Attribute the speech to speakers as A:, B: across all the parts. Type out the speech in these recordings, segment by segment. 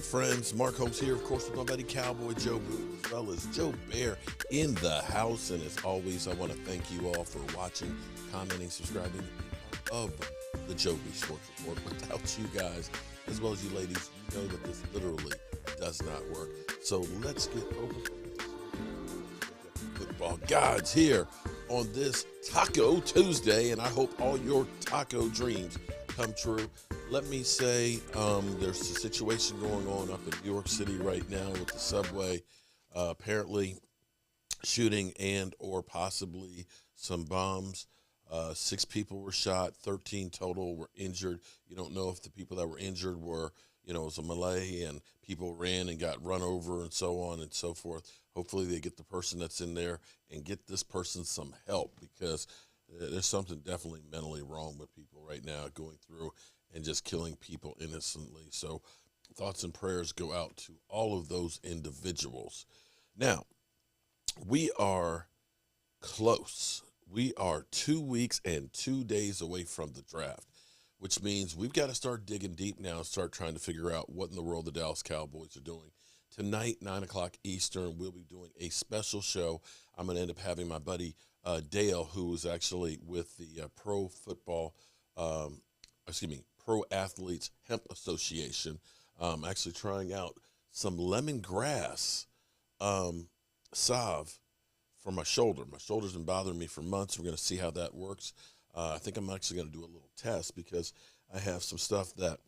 A: and friends, Mark Holmes here, of course, with my buddy Cowboy Joe Boo, as well as Joe Bear in the house. And as always, I want to thank you all for watching, commenting, subscribing of the Joe B Sports Report. Without you guys, as well as you ladies, you know that this literally does not work. So let's get over football gods here on this Taco Tuesday, and I hope all your taco dreams come true. Let me say there's a situation going on up in New York City right now with the subway. Apparently shooting and or possibly some bombs. 6 people were shot, 13 total were injured. You don't know if the people that were injured were, it was a melee and people ran and got run over and so on and so forth. Hopefully they get the person that's in there and get this person some help, because there's something definitely mentally wrong with people right now going through and just killing people innocently. So thoughts and prayers go out to all of those individuals. Now, we are close. We are 2 weeks and 2 days away from the draft, which means we've got to start digging deep now and start trying to figure out what in the world the Dallas Cowboys are doing. Tonight, 9 o'clock Eastern, we'll be doing a special show. I'm going to end up having my buddy Dale, who is actually with the Pro Athletes Hemp Association, actually trying out some lemongrass salve for my shoulder. My shoulder's been bothering me for months. We're going to see how that works. I think I'm actually going to do a little test, because I have some stuff that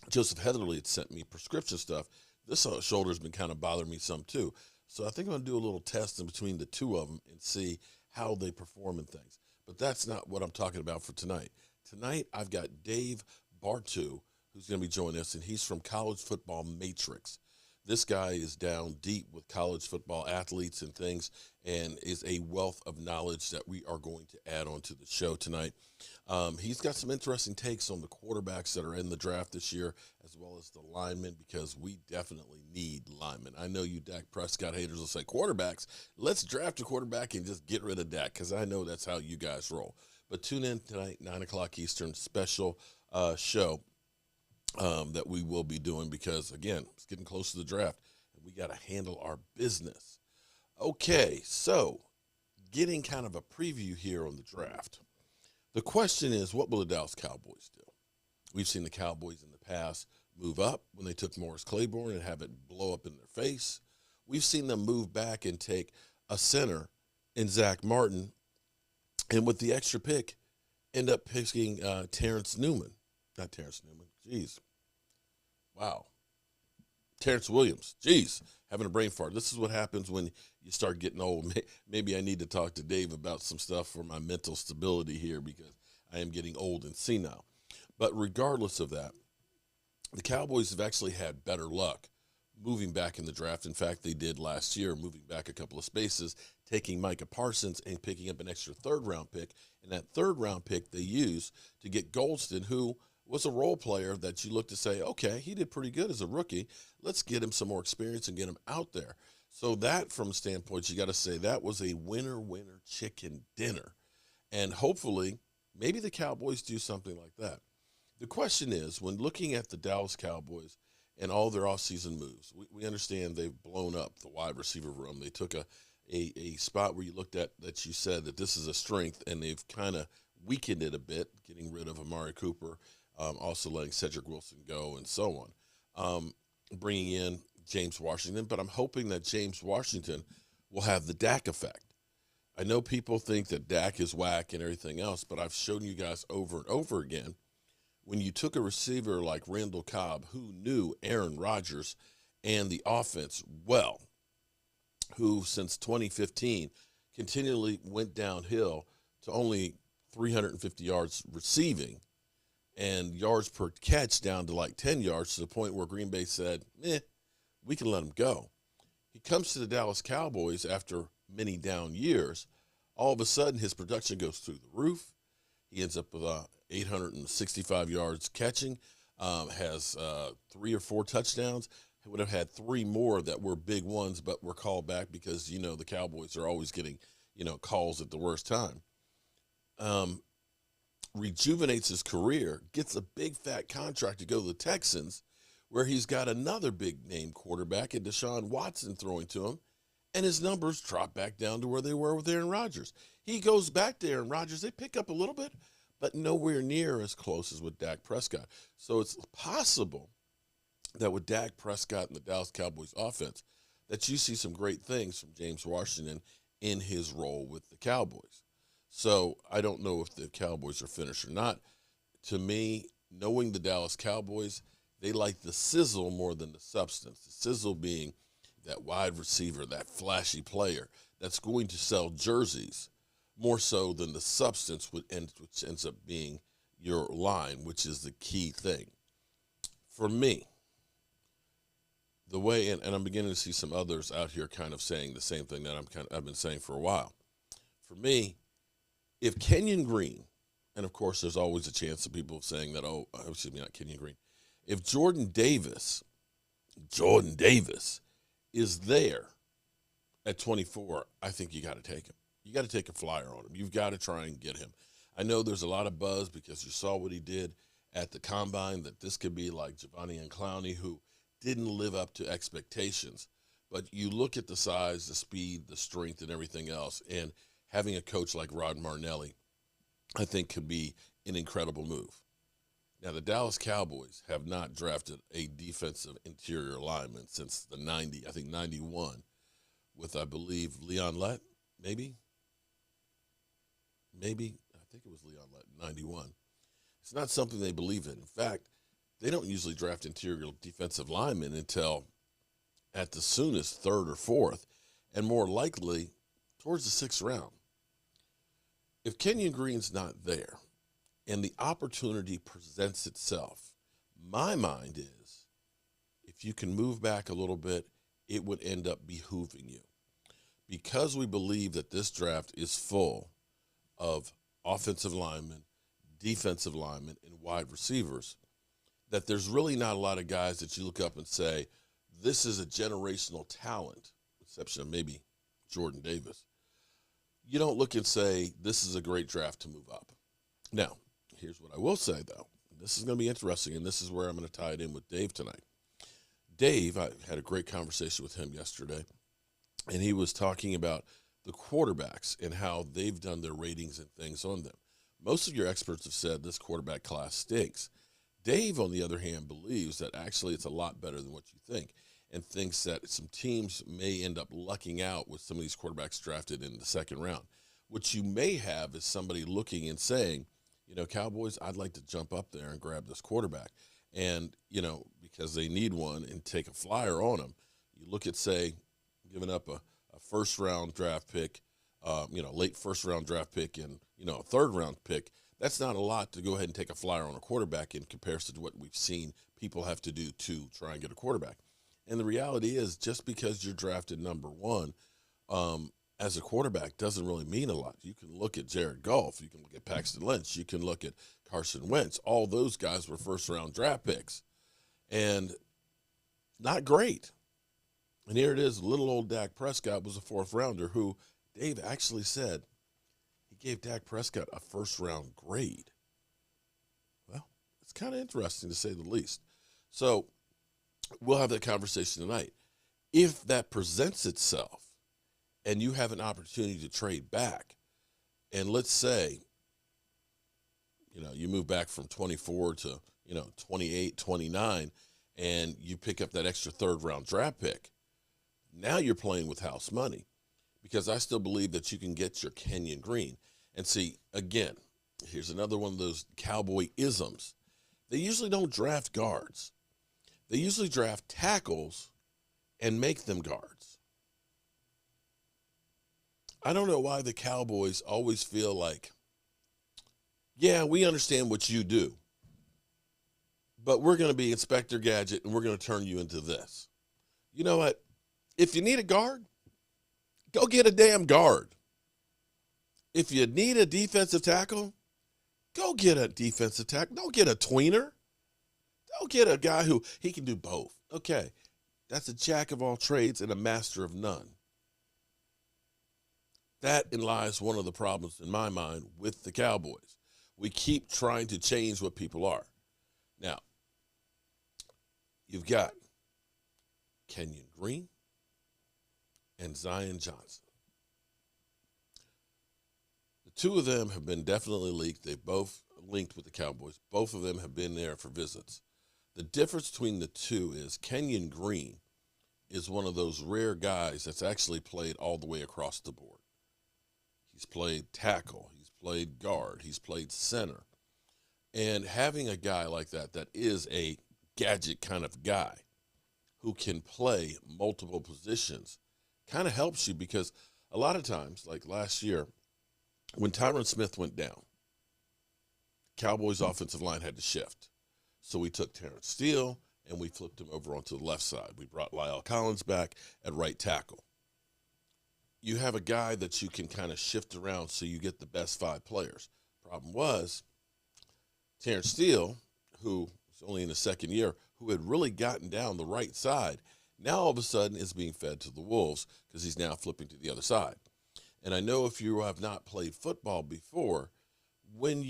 A: Joseph Heatherly had sent me, prescription stuff. This shoulder's been kind of bothering me some too. So I think I'm going to do a little test in between the two of them and see how they perform and things. But that's not what I'm talking about for tonight. Tonight, I've got Dave Bartu, who's going to be joining us, and he's from College Football Matrix. This guy is down deep with college football athletes and things, and is a wealth of knowledge that we are going to add on to the show tonight. He's got some interesting takes on the quarterbacks that are in the draft this year, as well as the linemen, because we definitely need linemen. I know you Dak Prescott haters will say, quarterbacks, let's draft a quarterback and just get rid of Dak, because I know that's how you guys roll. But tune in tonight, 9 o'clock Eastern, special show that we will be doing, because, again, it's getting close to the draft, and we got to handle our business. Okay, so getting kind of a preview here on the draft. The question is, what will the Dallas Cowboys do? We've seen the Cowboys in the past move up when they took Morris Claiborne and have it blow up in their face. We've seen them move back and take a center in Zach Martin, and with the extra pick, end up picking Terrence Newman. Not Terrence Newman. Jeez. Wow. Terrence Williams. Jeez. Having a brain fart. This is what happens when you start getting old. Maybe I need to talk to Dave about some stuff for my mental stability here, because I am getting old and senile. But regardless of that, the Cowboys have actually had better luck moving back in the draft. In fact, they did last year, moving back a couple of spaces, taking Micah Parsons and picking up an extra third-round pick. And that third-round pick they used to get Goldston, who was a role player that you look to say, okay, he did pretty good as a rookie. Let's get him some more experience and get him out there. So that, from a standpoint, you got to say that was a winner chicken dinner. And hopefully, maybe the Cowboys do something like that. The question is, when looking at the Dallas Cowboys and all their offseason moves, we understand they've blown up the wide receiver room. They took a spot where you looked at that you said that this is a strength, and they've kind of weakened it a bit, getting rid of Amari Cooper, also letting Cedric Wilson go and so on, bringing in James Washington. But I'm hoping that James Washington will have the Dak effect. I know people think that Dak is whack and everything else, but I've shown you guys over and over again, when you took a receiver like Randall Cobb, who knew Aaron Rodgers and the offense well, who since 2015 continually went downhill to only 350 yards receiving and yards per catch down to like 10 yards, to the point where Green Bay said, we can let him go. He comes to the Dallas Cowboys after many down years. All of a sudden, his production goes through the roof. He ends up with 865 yards catching, has 3 or 4 touchdowns. He would have had 3 more that were big ones, but were called back because, the Cowboys are always getting, calls at the worst time. Rejuvenates his career, gets a big fat contract to go to the Texans, where he's got another big-name quarterback in Deshaun Watson throwing to him, and his numbers drop back down to where they were with Aaron Rodgers. He goes back to Aaron Rodgers. They pick up a little bit, but nowhere near as close as with Dak Prescott. So it's possible that with Dak Prescott and the Dallas Cowboys offense, that you see some great things from James Washington in his role with the Cowboys. So I don't know if the Cowboys are finished or not. To me, knowing the Dallas Cowboys, they like the sizzle more than the substance. The sizzle being that wide receiver, that flashy player that's going to sell jerseys more so than the substance, which ends up being your line, which is the key thing. For me, the way, and I'm beginning to see some others out here kind of saying the same thing that I've been saying for a while. For me, if Kenyon Green, and of course there's always a chance of people saying that, oh, excuse me, not Kenyon Green. If Jordan Davis is there at 24, I think you got to take him. You got to take a flyer on him. You've got to try and get him. I know there's a lot of buzz because you saw what he did at the Combine, that this could be like Giovanni and Clowney, who didn't live up to expectations. But you look at the size, the speed, the strength, and everything else, and having a coach like Rod Marinelli, I think, could be an incredible move. Now, the Dallas Cowboys have not drafted a defensive interior lineman since the 91, with, I believe, Leon Lett, maybe? I think it was Leon Lett, 91. It's not something they believe in. In fact, they don't usually draft interior defensive linemen until at the soonest third or fourth, and more likely towards the sixth round. If Kenyon Green's not there and the opportunity presents itself, my mind is if you can move back a little bit, it would end up behooving you. Because we believe that this draft is full of offensive linemen, defensive linemen, and wide receivers, that there's really not a lot of guys that you look up and say, this is a generational talent, exception of maybe Jordan Davis. You don't look and say, this is a great draft to move up. Now, here's what I will say, though. This is going to be interesting, and this is where I'm going to tie it in with Dave tonight. Dave, I had a great conversation with him yesterday, and he was talking about the quarterbacks and how they've done their ratings and things on them. Most of your experts have said this quarterback class stinks. Dave, on the other hand, believes that actually it's a lot better than what you think, and thinks that some teams may end up lucking out with some of these quarterbacks drafted in the second round. What you may have is somebody looking and saying, you know, Cowboys, I'd like to jump up there and grab this quarterback. And, you know, because they need one and take a flyer on them. You look at, say, giving up a first-round draft pick, late first-round draft pick and, a third-round pick. That's not a lot to go ahead and take a flyer on a quarterback in comparison to what we've seen people have to do to try and get a quarterback. And the reality is, just because you're drafted number one as a quarterback doesn't really mean a lot. You can look at Jared Goff. You can look at Paxton Lynch. You can look at Carson Wentz. All those guys were first-round draft picks. And not great. And here it is, little old Dak Prescott was a fourth-rounder who Dave actually said he gave Dak Prescott a first-round grade. Well, it's kind of interesting to say the least. So we'll have that conversation tonight. If that presents itself and you have an opportunity to trade back, and let's say, you move back from 24 to, 28, 29, and you pick up that extra third-round draft pick, now you're playing with house money, because I still believe that you can get your Kenyon Green. And see, again, here's another one of those Cowboy isms. They usually don't draft guards. They usually draft tackles and make them guards. I don't know why the Cowboys always feel like, yeah, we understand what you do, but we're going to be Inspector Gadget and we're going to turn you into this. You know what? If you need a guard, go get a damn guard. If you need a defensive tackle, go get a defensive tackle. Don't get a tweener. Don't get a guy who he can do both. Okay, that's a jack of all trades and a master of none. That lies one of the problems in my mind with the Cowboys. We keep trying to change what people are. Now, You've got Kenyon Green and Zion Johnson. The two of them have been definitely leaked. They've both linked with the Cowboys. Both of them have been there for visits. The difference between the two is Kenyon Green is one of those rare guys that's actually played all the way across the board. He's played tackle, he's played guard, he's played center. And having a guy like that is a gadget kind of guy who can play multiple positions kind of helps you, because a lot of times, like last year, when Tyron Smith went down, Cowboys offensive line had to shift. So we took Terrence Steele and we flipped him over onto the left side. We brought Lyle Collins back at right tackle. You have a guy that you can kind of shift around so you get the best five players. Problem was, Terrence Steele, who was only in his second year, who had really gotten down the right side, now all of a sudden is being fed to the wolves because he's now flipping to the other side. And I know if you have not played football before, when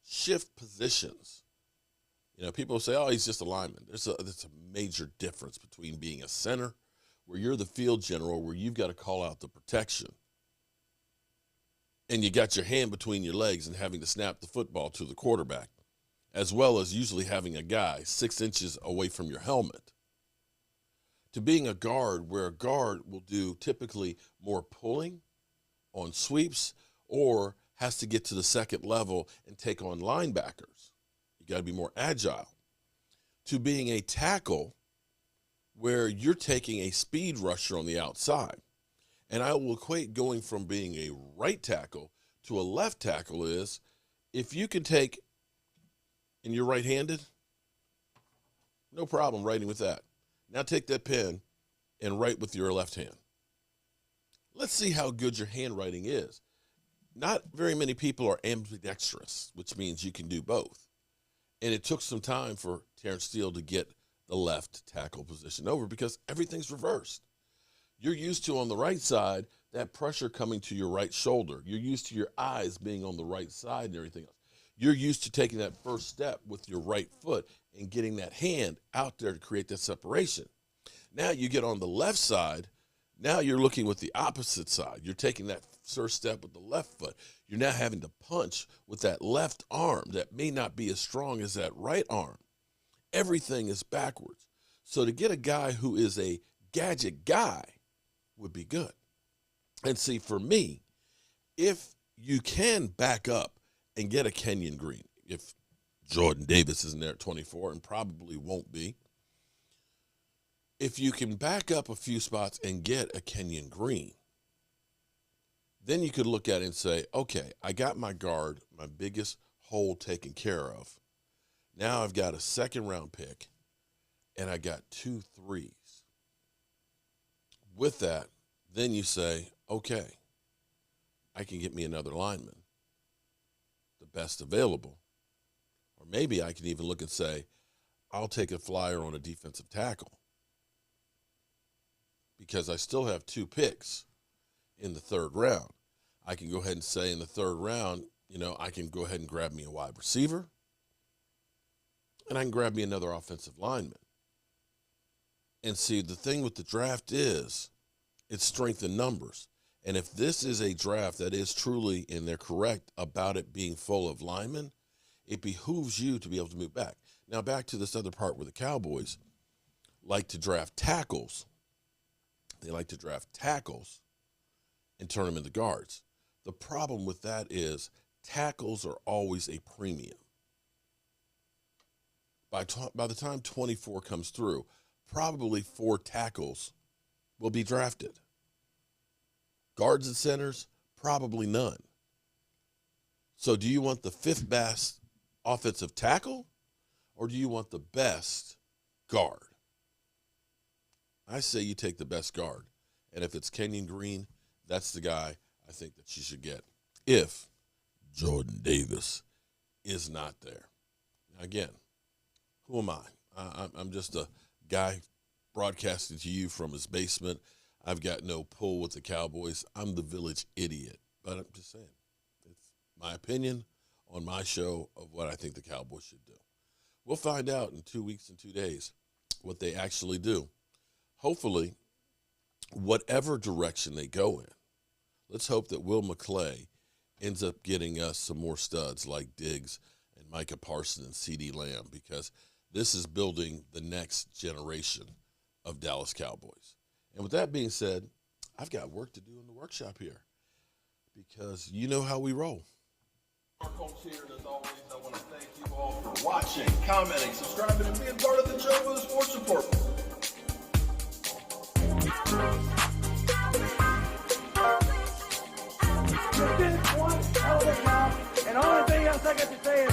A: shift positions, people say, oh, he's just a lineman. There's a major difference between being a center, where you're the field general, where you've got to call out the protection, and you got your hand between your legs and having to snap the football to the quarterback, as well as usually having a guy 6 inches away from your helmet, to being a guard, where a guard will do typically more pulling on sweeps or has to get to the second level and take on linebackers. You got to be more agile. To being a tackle, where you're taking a speed rusher on the outside. And I will equate going from being a right tackle to a left tackle is, if you can take, and you're right-handed, no problem writing with that. Now take that pen and write with your left hand. Let's see how good your handwriting is. Not very many people are ambidextrous, which means you can do both. And it took some time for Terrence Steele to get the left tackle position over, because everything's reversed. You're used to, on the right side, that pressure coming to your right shoulder. You're used to your eyes being on the right side and everything else. You're used to taking that first step with your right foot and getting that hand out there to create that separation. Now you get on the left side. Now you're looking with the opposite side. You're taking that first step with the left foot. You're now having to punch with that left arm that may not be as strong as that right arm. Everything is backwards. So to get a guy who is a gadget guy would be good. And see, for me, if you can back up and get a Kenyon Green, if Jordan Davis isn't there at 24 and probably won't be, if you can back up a few spots and get a Kenyon Green, then you could look at it and say, okay, I got my guard, my biggest hole taken care of. Now I've got a second-round pick, and I got 2 threes. With that, then you say, okay, I can get me another lineman, the best available. Or maybe I can even look and say, I'll take a flyer on a defensive tackle, because I still have 2 picks in the third round. I can go ahead and say in the third round, I can go ahead and grab me a wide receiver, and I can grab me another offensive lineman. And see, the thing with the draft is it's strength in numbers. And if this is a draft that is truly, and they're correct about it being full of linemen, it behooves you to be able to move back. Now, back to this other part where the Cowboys like to draft tackles. They like to draft tackles and turn them into guards. The problem with that is tackles are always a premium. By the time 24 comes through, probably 4 tackles will be drafted. Guards and centers, probably none. So do you want the 5th best offensive tackle, or do you want the best guard? I say you take the best guard. And if it's Kenyon Green, that's the guy I think that you should get, if Jordan Davis is not there. Now, again, who am I? I'm just a guy broadcasting to you from his basement. I've got no pull with the Cowboys. I'm the village idiot. But I'm just saying, it's my opinion on my show of what I think the Cowboys should do. We'll find out in 2 weeks and 2 days what they actually do. Hopefully, whatever direction they go in, let's hope that Will McClay ends up getting us some more studs like Diggs and Micah Parsons and CeeDee Lamb, because this is building the next generation of Dallas Cowboys. And with that being said, I've got work to do in the workshop here, because you know how we roll. Our coach here, and as always, I want to thank you all for watching, commenting, subscribing, and being part of the Joe for the Sports Report.
B: You did one hell of a job, and the only thing else I got to say is,